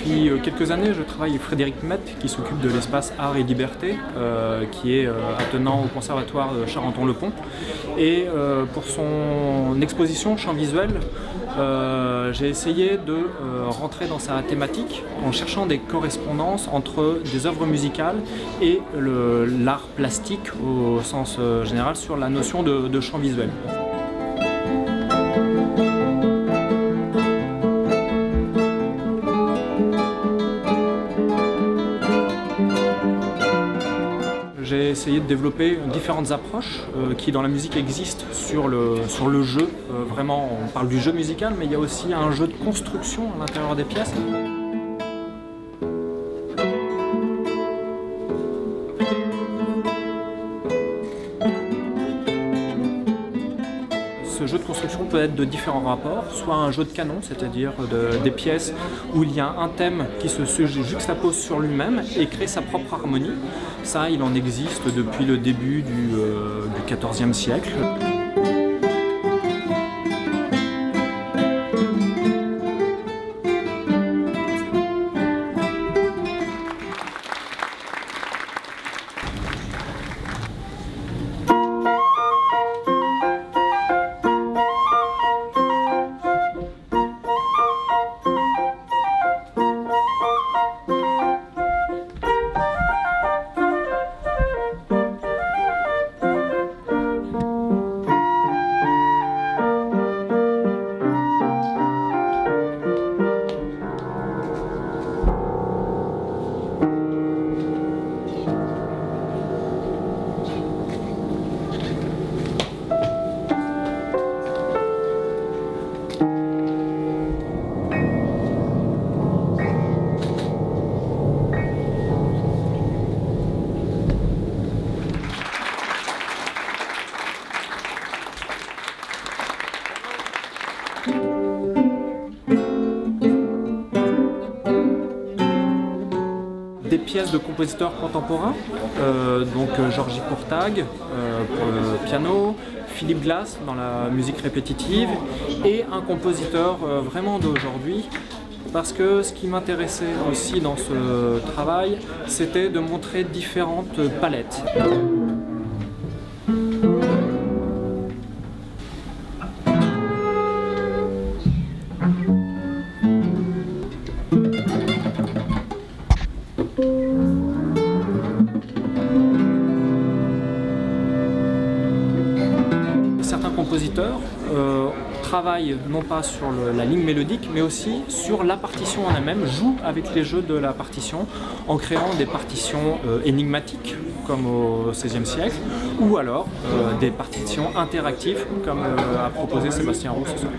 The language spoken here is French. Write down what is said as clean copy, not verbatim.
Depuis quelques années, je travaille avec Frédéric Mett, qui s'occupe de l'espace Art et Liberté, qui est attenant au Conservatoire de Charenton-le-Pont. Et pour son exposition Champs visuels, j'ai essayé de rentrer dans sa thématique en cherchant des correspondances entre des œuvres musicales et l'art plastique au sens général sur la notion de champ visuel. J'ai essayé de développer différentes approches qui dans la musique existent sur le jeu. Vraiment, on parle du jeu musical, mais il y a aussi un jeu de construction à l'intérieur des pièces. Ce jeu de construction peut être de différents rapports, soit un jeu de canon, c'est-à-dire des pièces où il y a un thème qui se juxtapose sur lui-même et crée sa propre harmonie. Ça, il en existe depuis le début du XIVe siècle. Des pièces de compositeurs contemporains, donc Georgy Kurtág pour le piano, Philip Glass dans la musique répétitive et un compositeur vraiment d'aujourd'hui, parce que ce qui m'intéressait aussi dans ce travail, c'était de montrer différentes palettes. Certains compositeurs travaillent non pas sur la ligne mélodique, mais aussi sur la partition en elle-même, jouent avec les jeux de la partition en créant des partitions énigmatiques, comme au XVIe siècle, ou alors des partitions interactives, comme a proposé Sébastien Roux ce soir.